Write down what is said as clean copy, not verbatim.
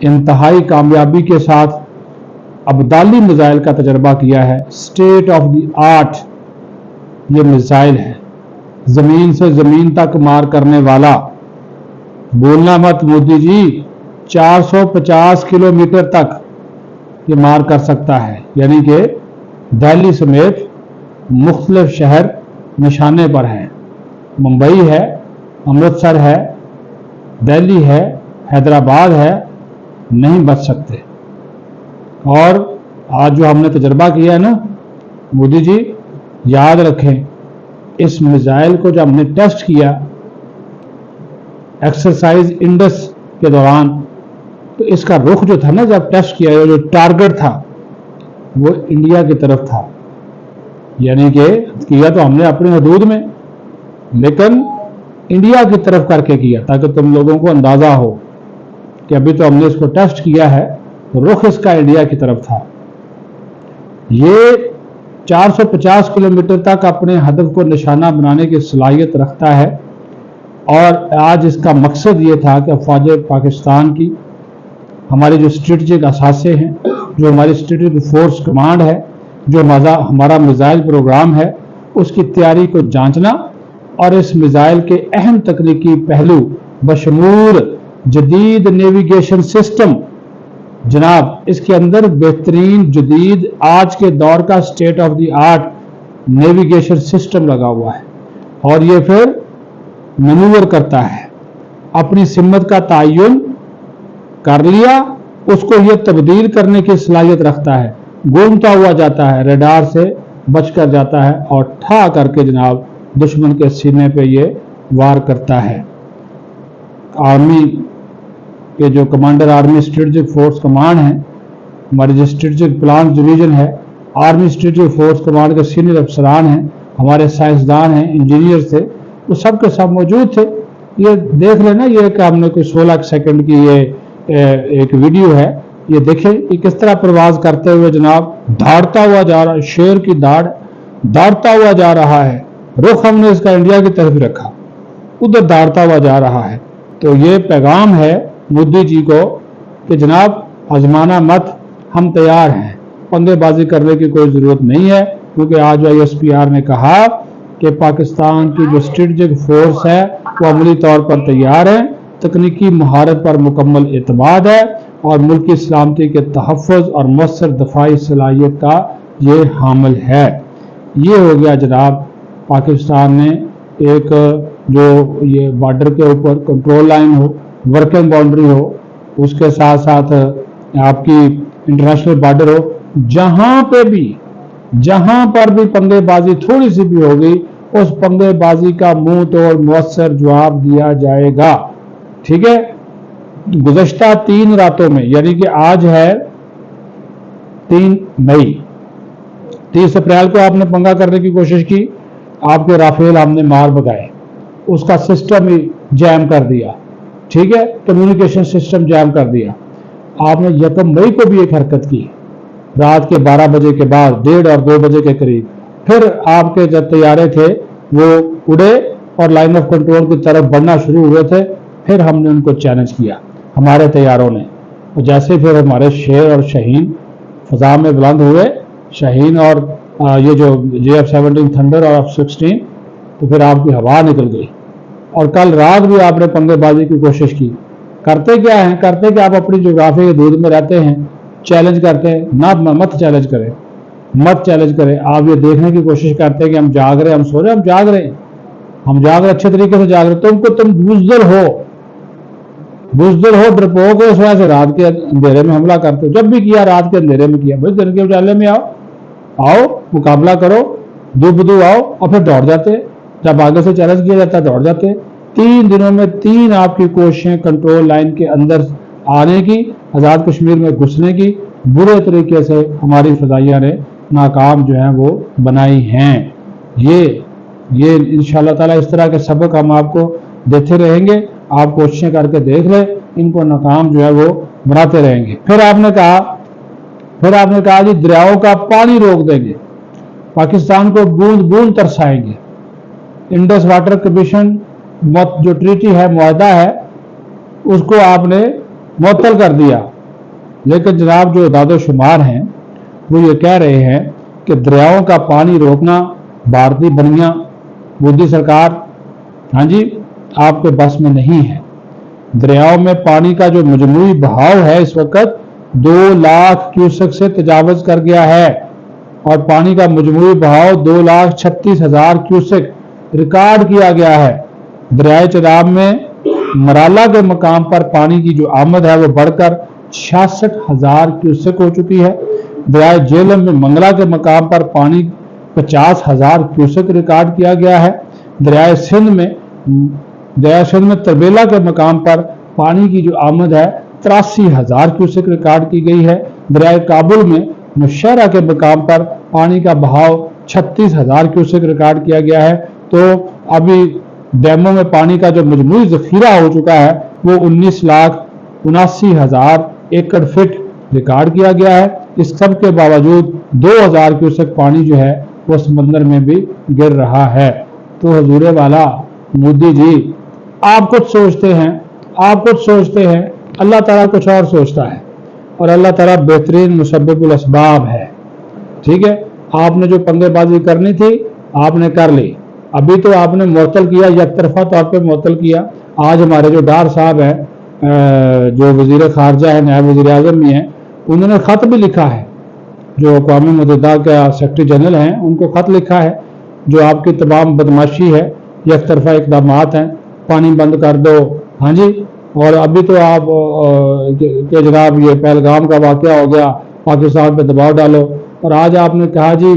इंतहाई कामयाबी के साथ अब्दाली मिसाइल का तजर्बा किया है। स्टेट ऑफ द आर्ट ये मिसाइल है, जमीन से जमीन तक मार करने वाला। बोलना मत मोदी जी, 450 किलोमीटर तक ये मार कर सकता है, यानी कि दिल्ली समेत मुख्तलिफ शहर निशाने पर हैं। मुंबई है, अमृतसर है, दिल्ली है, हैदराबाद है, नहीं बच सकते। और आज जो हमने तजर्बा किया है ना मोदी जी, याद रखें, इस मिसाइल को जब हमने टेस्ट किया एक्सरसाइज इंडस के दौरान, तो इसका रुख जो था ना, जब टेस्ट किया, जो टारगेट था वो इंडिया की तरफ था। यानी कि किया तो हमने अपनी हदूद में, लेकिन इंडिया की तरफ करके किया, ताकि तुम लोगों को अंदाजा हो कि अभी तो हमने इसको टेस्ट किया है, तो रुख इसका इंडिया की तरफ था। ये 450 किलोमीटर तक अपने हदफ को निशाना बनाने की सलाहियत रखता है। और आज इसका मकसद ये था कि अफवाज पाकिस्तान की, हमारे जो स्ट्रेटजिक असासे हैं, जो हमारी स्ट्रेटजिक फोर्स कमांड है, जो हमारा मिसाइल प्रोग्राम है, उसकी तैयारी को जांचना और इस मिसाइल के अहम तकनीकी पहलू बशमूल जदीद नेविगेशन सिस्टम, जनाब इसके अंदर बेहतरीन जदीद आज के दौर का state of the art navigation system लगा हुआ है। और ये फिर मैन्यूवर करता है, अपनी सिमत का तयन कर लिया, उसको ये तब्दील करने की सलाहियत रखता है, घूमता हुआ जाता है, रडार से बच कर जाता है और ठा करके जनाब दुश्मन के सीने पे ये वार करता है। आर्मी के जो commander army strategic force command है, हमारी जो स्ट्रेटजिक प्लान डिवीजन है, आर्मी स्ट्रेटजिक फोर्स कमांड के सीनियर अफसरान हैं, हमारे साइंसदान हैं, इंजीनियर थे, वो सब के सब मौजूद थे। ये देख लेना, ये कि हमने कोई 16 सेकंड की ये एक वीडियो है, ये देखें कि किस तरह प्रवास करते हुए जनाब दौड़ता हुआ जा रहा है, शेर की दौड़ता हुआ जा रहा है। रुख हमने इसका इंडिया की तरफ रखा, उधर दौड़ता हुआ जा रहा है। तो ये पैगाम है मोदी जी को कि जनाब आजमाना मत, हम तैयार हैं, पंगेबाजी करने की कोई ज़रूरत नहीं है। क्योंकि आज ISPR ने कहा कि पाकिस्तान की जो स्ट्रेटजिक फोर्स है वो अमली तौर पर तैयार है, तकनीकी महारत पर मुकम्मल एतमाद है और मुल्क की सलामती के तहफ़्फ़ुज़ और मौसर दफाई सलाहियत का ये हामिल है। ये हो गया जनाब पाकिस्तान ने एक जो ये बॉर्डर के ऊपर कंट्रोल लाइन हो, वर्किंग बाउंड्री हो, उसके साथ साथ आपकी इंटरनेशनल बॉर्डर हो, जहां पर भी पंगेबाजी थोड़ी सी भी होगी, उस पंगेबाजी का मुंह तोड़ मुअस्सर जवाब दिया जाएगा। ठीक है, गुज़श्ता 3 रातों में, यानी कि आज है 3 मई, 30 अप्रैल को आपने पंगा करने की कोशिश की, आपके राफेल हमने मार भगाए, उसका सिस्टम ही जैम कर दिया। ठीक है, कम्युनिकेशन सिस्टम जैम कर दिया। आपने 1 मई को भी एक हरकत की, रात के 12 बजे के बाद 1:30 और 2 बजे के करीब, फिर आपके जब तैयारे थे वो उड़े और लाइन ऑफ कंट्रोल की तरफ बढ़ना शुरू हुए थे, फिर हमने उनको चैलेंज किया हमारे तैयारों ने। और जैसे फिर हमारे शेर और शाहीन फजा में बुलंद हुए, शाहीन और ये जो JF-17 थंडर और F-16, तो फिर आपकी हवा निकल गई। और कल रात भी आपने पंगेबाजी की कोशिश की। करते क्या हैं, करते कि आप अपनी जोग्राफी के दूध में रहते हैं, चैलेंज करते हैं ना, मत चैलेंज करें, मत चैलेंज करें। आप ये देखने की कोशिश करते हैं कि हम जाग रहे हैं, हम सो रहे हैं, हम जाग रहे हैं, हम जाग रहे, अच्छे तरीके से जाग रहे। तुम बुज़दिल हो, डरपोक हो, इस वजह से रात के अंधेरे में हमला करते हो। जब भी किया रात के अंधेरे में किया, भाई दिन के उजाले में आओ, मुकाबला करो, दो बदू आओ, और फिर दौड़ जाते। जब आगे से चैलेंज किया जाता है दौड़ जाते। 3 दिनों में 3 आपकी कोशिशें कंट्रोल लाइन के अंदर आने की, आज़ाद कश्मीर में घुसने की, बुरे तरीके से हमारी फजाइया ने नाकाम जो है वो बनाई हैं। ये इंशाअल्लाह ताला इस तरह के सबक हम आपको देते रहेंगे। आप कोशिशें करके देख लें, इनको नाकाम जो है वो बनाते रहेंगे। फिर आपने कहा जी दरियाओं का पानी रोक देंगे, पाकिस्तान को बूंद बूंद तरसाएंगे। इंडस वाटर कमीशन जो ट्रीटी है, मुआहदा है, उसको आपने मुअत्तल कर दिया। लेकिन जनाब जो दादो शुमार हैं वो ये कह रहे हैं कि दरियाओं का पानी रोकना भारतीय बनिया मोदी सरकार, हाँ जी, आपके बस में नहीं है। दरियाओं में पानी का जो मजमूई बहाव है इस वक्त 2 लाख क्यूसेक से तजावज कर गया है और पानी का मजमूई बहाव 2,36,000 क्यूसेक रिकॉर्ड किया गया है। दरियाए चनाब में मराला के मकाम पर पानी की जो आमद है वो बढ़कर 66,000 क्यूसेक हो चुकी है। दरियाए झेलम में मंगला के मकाम पर पानी 50,000 क्यूसेक रिकॉर्ड किया गया है। दरियाए सिंध में तरबेला के मकाम पर पानी की जो आमद है 83,000 क्यूसेक रिकॉर्ड की गई है। दरियाए काबुल में नौशहरा के मकाम पर पानी का बहाव 36,000 क्यूसेक रिकॉर्ड किया गया है। तो अभी डैमों में पानी का जो मजमूई जखीरा हो चुका है वो 19,79,000 एकड़ फीट रिकॉर्ड किया गया है। इस सब के बावजूद 2,000 क्यूसेक पानी जो है वो समंदर में भी गिर रहा है। तो हजूरे वाला मोदी जी, आप कुछ सोचते हैं, अल्लाह ताला कुछ और सोचता है और अल्लाह ताला बेहतरीन मुसब्बिबुल असबाब है। ठीक है, आपने जो पंगेबाजी करनी थी आपने कर ली। अभी तो आपने मुअत्तल किया, एक तरफा तौर पे मुअत्तल किया। आज हमारे जो डार साहब हैं, जो वजीर खारजा है, नायब वजीर आज़म भी हैं, उन्होंने ख़त भी लिखा है, जो अक़वाम मुत्तहिदा का सेक्रेटरी जनरल हैं उनको ख़त लिखा है, जो आपकी तमाम बदमाशी है, एक तरफा इक़दामात हैं, पानी बंद कर दो। हाँ जी, और अभी तो आप के जनाब ये पहलगाम का वाक़या हो गया, पाकिस्तान पे दबाव डालो, और आज आपने कहा जी